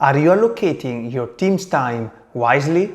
Are you allocating your team's time wisely?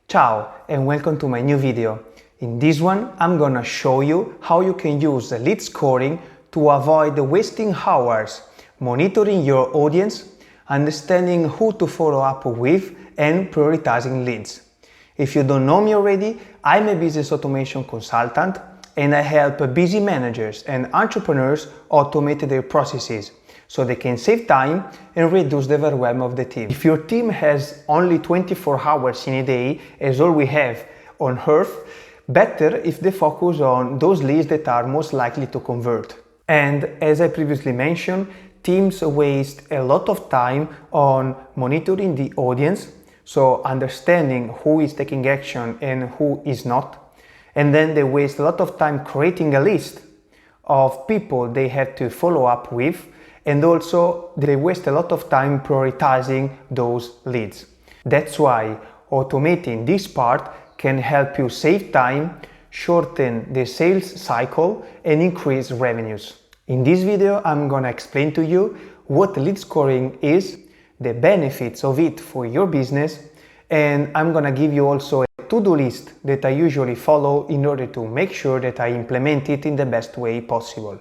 Ciao and welcome to my new video. In this one, I'm gonna show you how you can use lead scoring to avoid wasting hours, monitoring your audience, understanding who to follow up with, and prioritizing leads. If you don't know me already, I'm a business automation consultant and I help busy managers and entrepreneurs automate their processes so they can save time and reduce the overwhelm of the team. If your team has only 24 hours in a day, as all we have on Earth, better if they focus on those leads that are most likely to convert. And as I previously mentioned, teams waste a lot of time on monitoring the audience, so understanding who is taking action and who is not. And then they waste a lot of time creating a list of people they have to follow up with, and also they waste a lot of time prioritizing those leads. That's why automating this part can help you save time, shorten the sales cycle, and increase revenues. In this video, I'm gonna explain to you what lead scoring is, the benefits of it for your business, and I'm gonna give you also a to-do list that I usually follow in order to make sure that I implement it in the best way possible.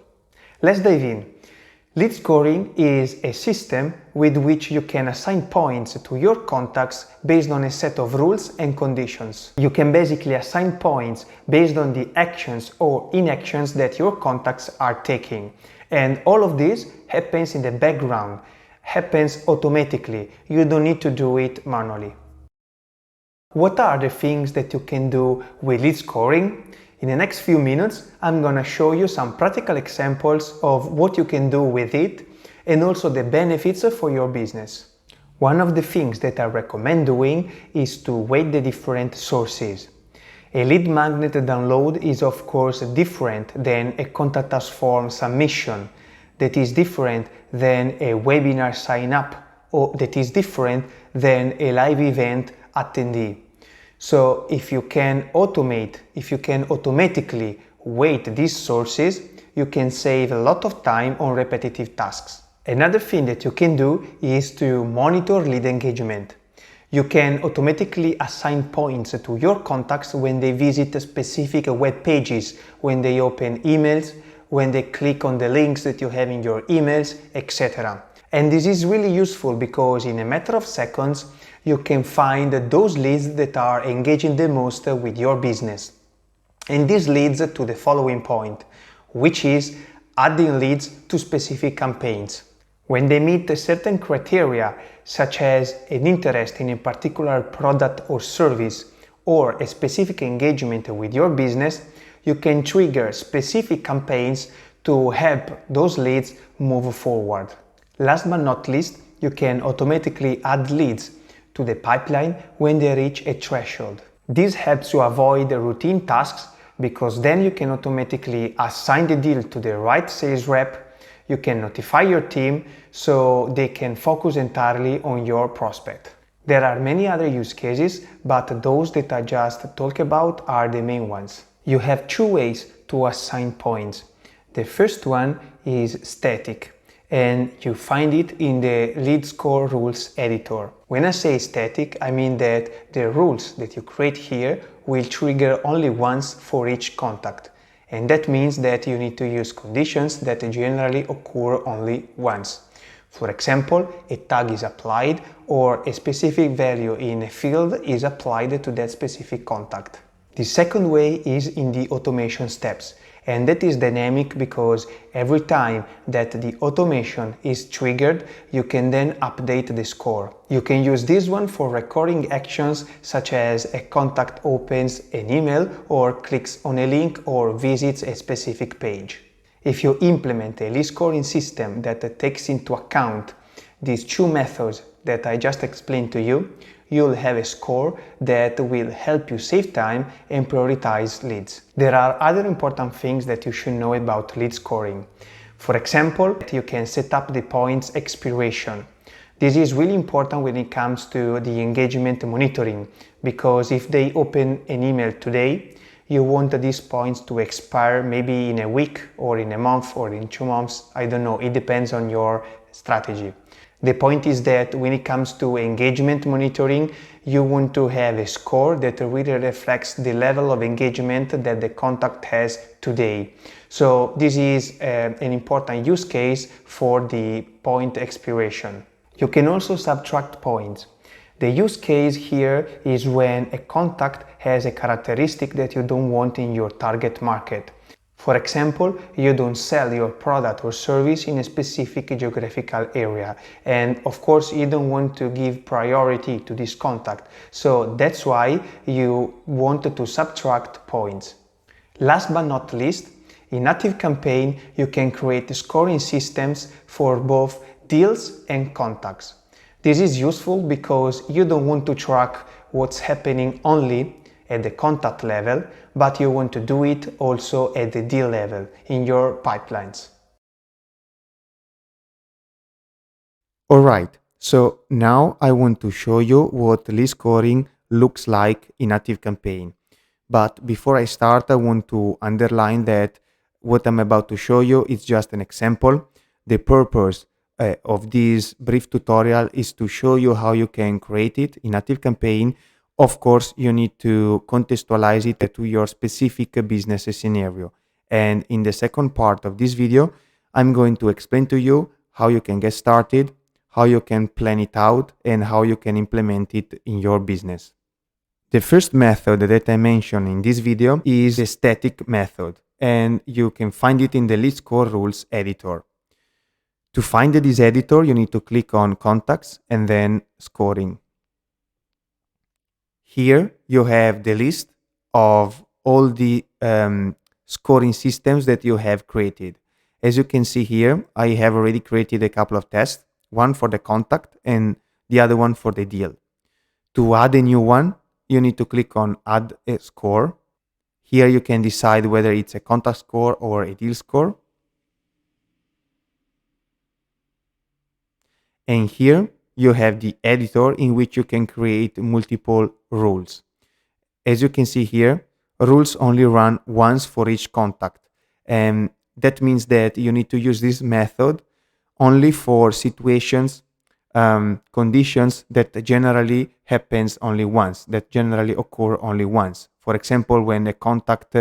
Let's dive in. Lead scoring is a system with which you can assign points to your contacts based on a set of rules and conditions. You can basically assign points based on the actions or inactions that your contacts are taking. And all of this happens in the background, happens automatically. You don't need to do it manually. What are the things that you can do with lead scoring? In the next few minutes, I'm gonna show you some practical examples of what you can do with it and also the benefits for your business. One of the things that I recommend doing is to weight the different sources. A lead magnet download is of course different than a contact us form submission, that is different than a webinar sign up, or that is different than a live event attendee. So if you can automatically weight these sources, you can save a lot of time on repetitive tasks. Another thing that you can do is to monitor lead engagement. You can automatically assign points to your contacts when they visit specific web pages, when they open emails, when they click on the links that you have in your emails, etc. And this is really useful because in a matter of seconds, you can find those leads that are engaging the most with your business. And this leads to the following point, which is adding leads to specific campaigns. When they meet certain criteria, such as an interest in a particular product or service, or a specific engagement with your business, you can trigger specific campaigns to help those leads move forward. Last but not least, you can automatically add leads to the pipeline when they reach a threshold. This helps you avoid the routine tasks because then you can automatically assign the deal to the right sales rep, you can notify your team so they can focus entirely on your prospect. There are many other use cases, but those that I just talked about are the main ones. You have two ways to assign points. The first one is static, and you find it in the lead score rules editor. When I say static, I mean that the rules that you create here will trigger only once for each contact. And that means that you need to use conditions that generally occur only once. For example, a tag is applied or a specific value in a field is applied to that specific contact. The second way is in the automation steps. And that is dynamic because every time that the automation is triggered, you can then update the score. You can use this one for recurring actions such as a contact opens an email or clicks on a link or visits a specific page. If you implement a lead scoring system that takes into account these two methods that I just explained to you, you'll have a score that will help you save time and prioritize leads. There are other important things that you should know about lead scoring. For example, you can set up the points expiration. This is really important when it comes to the engagement monitoring, because if they open an email today, you want these points to expire maybe in a week or in a month or in 2 months. I don't know, it depends on your strategy. The point is that when it comes to engagement monitoring, you want to have a score that really reflects the level of engagement that the contact has today. So this is an important use case for the point expiration. You can also subtract points. The use case here is when a contact has a characteristic that you don't want in your target market. For example, you don't sell your product or service in a specific geographical area, and of course you don't want to give priority to this contact, so that's why you want to subtract points. Last but not least, in ActiveCampaign you can create scoring systems for both deals and contacts. This is useful because you don't want to track what's happening only at the contact level, but you want to do it also at the deal level in your pipelines. Alright, so now I want to show you what lead scoring looks like in ActiveCampaign. But before I start, I want to underline that what I'm about to show you is just an example. The purpose of this brief tutorial is to show you how you can create it in ActiveCampaign. Of course, you need to contextualize it to your specific business scenario. And in the second part of this video, I'm going to explain to you how you can get started, how you can plan it out, and how you can implement it in your business. The first method that I mentioned in this video is the static method, and you can find it in the lead score rules editor. To find this editor, you need to click on Contacts and then Scoring. Here you have the list of all the scoring systems that you have created. As you can see here, I have already created a couple of tests, one for the contact and the other one for the deal. To add a new one, you need to click on Add a Score. Here you can decide whether it's a contact score or a deal score. And here you have the editor in which you can create multiple rules. As you can see here, rules only run once for each contact. And that means that you need to use this method only for situations, conditions that generally happens only once, that generally occur only once. For example, when a contact,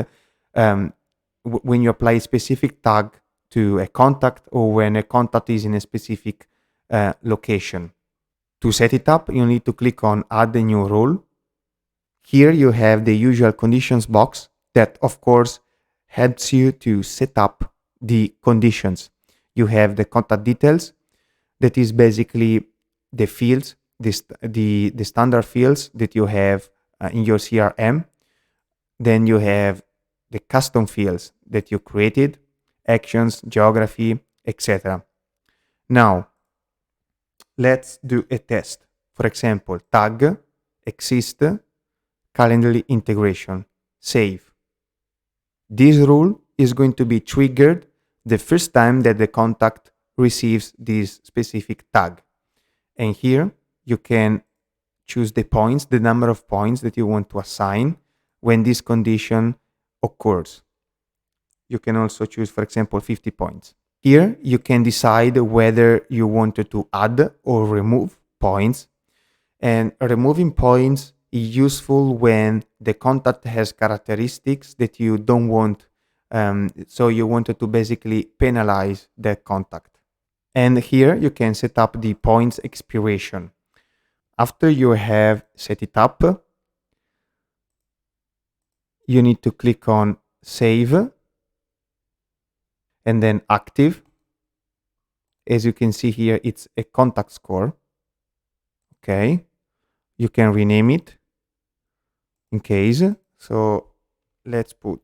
when you apply a specific tag to a contact, or when a contact is in a specific location. To set it up, you need to click on Add a New Rule. Here you have the usual conditions box that, of course, helps you to set up the conditions. You have the contact details, that is basically the fields, the standard fields that you have in your CRM. Then you have the custom fields that you created, actions, geography, etc. Now, let's do a test. For example, tag, exist, Calendly integration, save. This rule is going to be triggered the first time that the contact receives this specific tag. And here you can choose the points, the number of points that you want to assign when this condition occurs. You can also choose, for example, 50 points. Here you can decide whether you wanted to add or remove points. And removing points is useful when the contact has characteristics that you don't want. So you wanted to basically penalize the contact. And here you can set up the points expiration. After you have set it up, you need to click on Save and then Active. As you can see here, it's a contact score. Okay, you can rename it in case. So let's put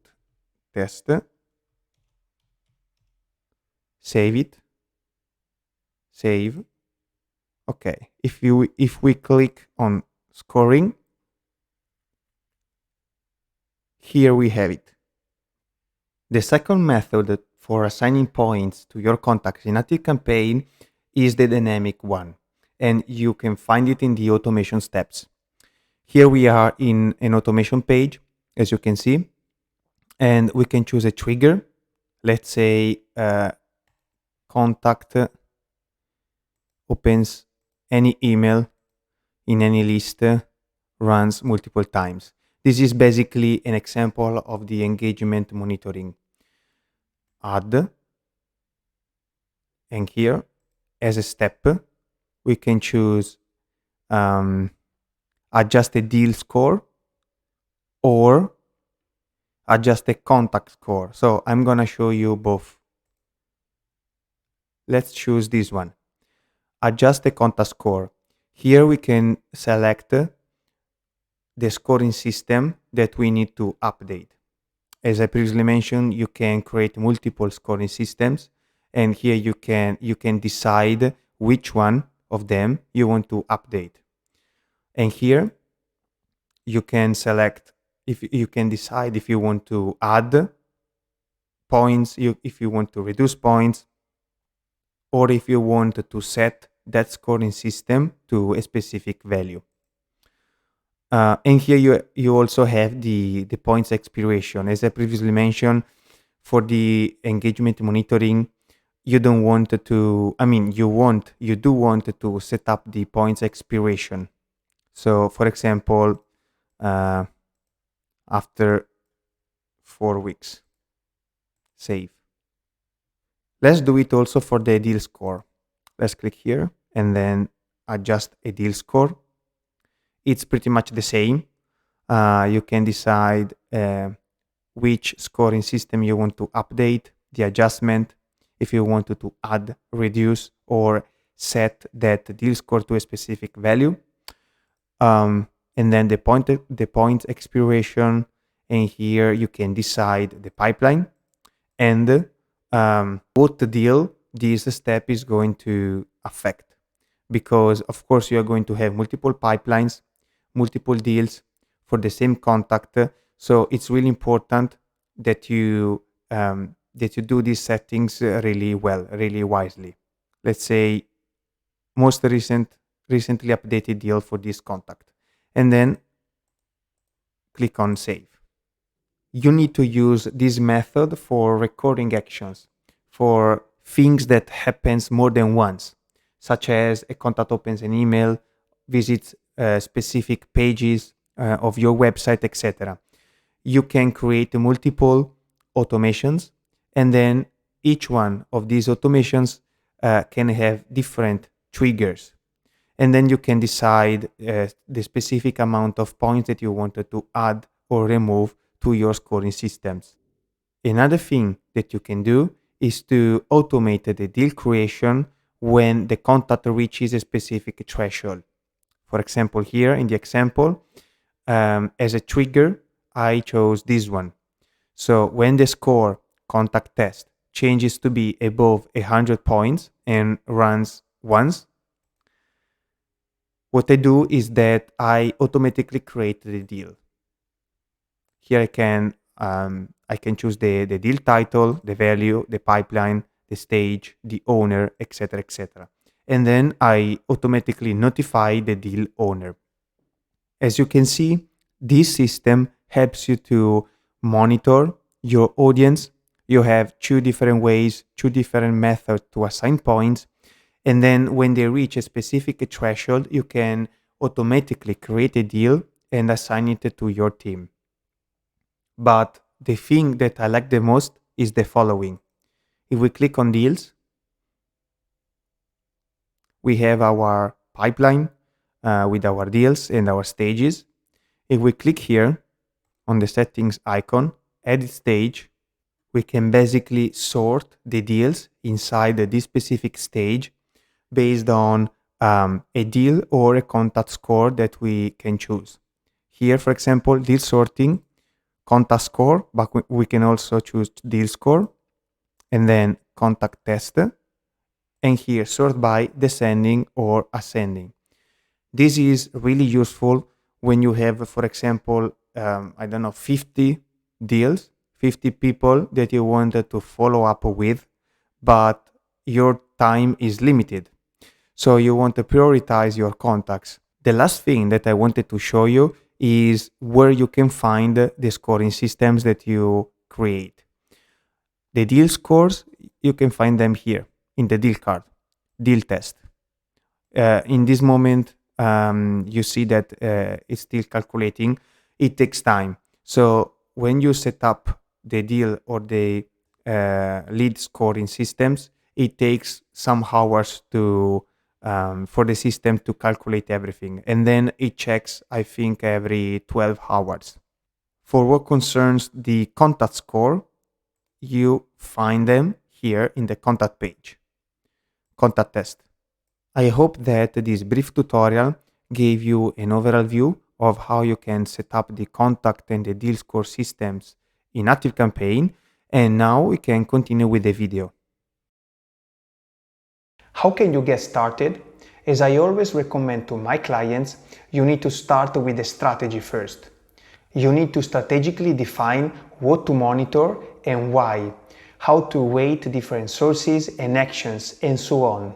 test, save it, save. Okay, if we click on scoring, here we have it. The second method for assigning points to your contacts in ActiveCampaign is the dynamic one, and you can find it in the automation steps. Here we are in an automation page, as you can see, and we can choose a trigger. Let's say contact opens any email in any list, runs multiple times. This is basically an example of the engagement monitoring. Add, and here as a step we can choose adjust a deal score or adjust a contact score. So I'm gonna show you both. Let's choose this one, adjust the contact score. Here we can select the scoring system that we need to update. As I previously mentioned, you can create multiple scoring systems, and here you can decide which one of them you want to update. And here you can select, if you can decide if you want to add points, if you want to reduce points, or if you want to set that scoring system to a specific value. And here you also have the points expiration. As I previously mentioned, for the engagement monitoring, you don't want to, you do want to set up the points expiration. So for example, after 4 weeks, save. Let's do it also for the deal score. Let's click here and then adjust a deal score. It's pretty much the same. You can decide which scoring system you want to update, the adjustment, if you wanted to add, reduce, or set that deal score to a specific value. And then the point expiration, and here you can decide the pipeline and what deal this step is going to affect. Because of course you are going to have multiple pipelines, multiple deals for the same contact. So it's really important that you do these settings really well, really wisely. Let's say most recently updated deal for this contact, and then click on save. You need to use this method for recurring actions, for things that happens more than once, such as a contact opens an email, visits specific pages of your website, etc. You can create multiple automations, and then each one of these automations can have different triggers. And then you can decide the specific amount of points that you wanted to add or remove to your scoring systems. Another thing that you can do is to automate the deal creation when the contact reaches a specific threshold. For example, here in the example, as a trigger, I chose this one. So when the score contact test changes to be above 100 points and runs once, what I do is that I automatically create the deal. Here I can choose the deal title, the value, the pipeline, the stage, the owner, etc., etc. And then I automatically notify the deal owner. As you can see, this system helps you to monitor your audience. You have two different ways, two different methods to assign points. And then when they reach a specific threshold, you can automatically create a deal and assign it to your team. But the thing that I like the most is the following. If we click on deals, we have our pipeline with our deals and our stages. If we click here on the settings icon, edit stage, we can basically sort the deals inside this specific stage based on a deal or a contact score that we can choose. Here, for example, deal sorting, contact score, but we can also choose deal score, and then contact test, and here sort by descending or ascending. This is really useful when you have, for example, 50 deals, 50 people that you wanted to follow up with, but your time is limited. So you want to prioritize your contacts. The last thing that I wanted to show you is where you can find the scoring systems that you create. The deal scores, you can find them here in the deal card, deal test. In this moment, you see that it's still calculating. It takes time. So when you set up the deal or the lead scoring systems, it takes some hours to for the system to calculate everything, and then it checks, I think, every 12 hours. For what concerns the contact score, you find them here in the contact page, contact test. I hope that this brief tutorial gave you an overall view of how you can set up the contact and the deal score systems in ActiveCampaign, and now we can continue with the video. How can you get started? As I always recommend to my clients, you need to start with the strategy first. You need to strategically define what to monitor and why, how to weight different sources and actions, and so on.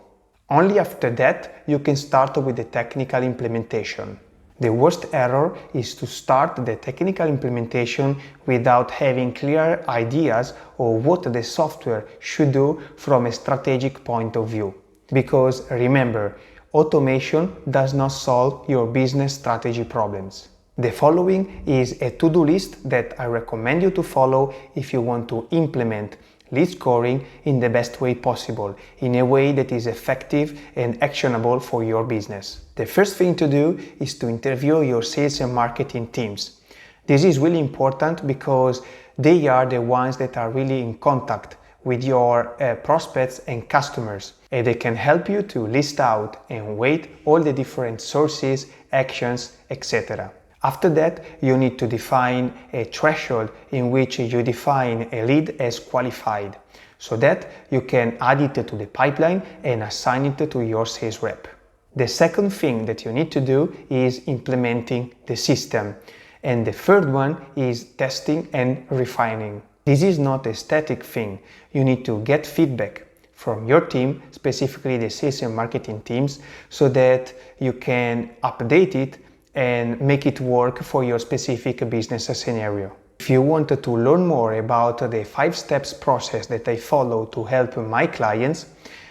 Only after that you can start with the technical implementation. The worst error is to start the technical implementation without having clear ideas of what the software should do from a strategic point of view. Because remember, automation does not solve your business strategy problems. The following is a to-do list that I recommend you to follow if you want to implement lead scoring in the best way possible, in a way that is effective and actionable for your business. The first thing to do is to interview your sales and marketing teams. This is really important because they are the ones that are really in contact with your prospects and customers, and they can help you to list out and weight all the different sources, actions, etc. After that, you need to define a threshold in which you define a lead as qualified, so that you can add it to the pipeline and assign it to your sales rep. The second thing that you need to do is implementing the system, and the third one is testing and refining. This is not a static thing. You need to get feedback from your team, specifically the sales and marketing teams, so that you can update it and make it work for your specific business scenario. If you want to learn more about the 5 steps process that I follow to help my clients,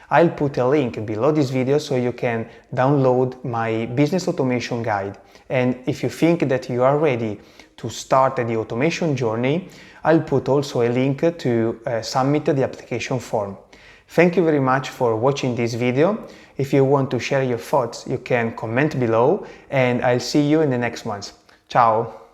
I'll put a link below this video so you can download my business automation guide. And if you think that you are ready to start the automation journey, I'll put also a link to submit the application form. Thank you very much for watching this video. If you want to share your thoughts, you can comment below, and I'll see you in the next ones. Ciao!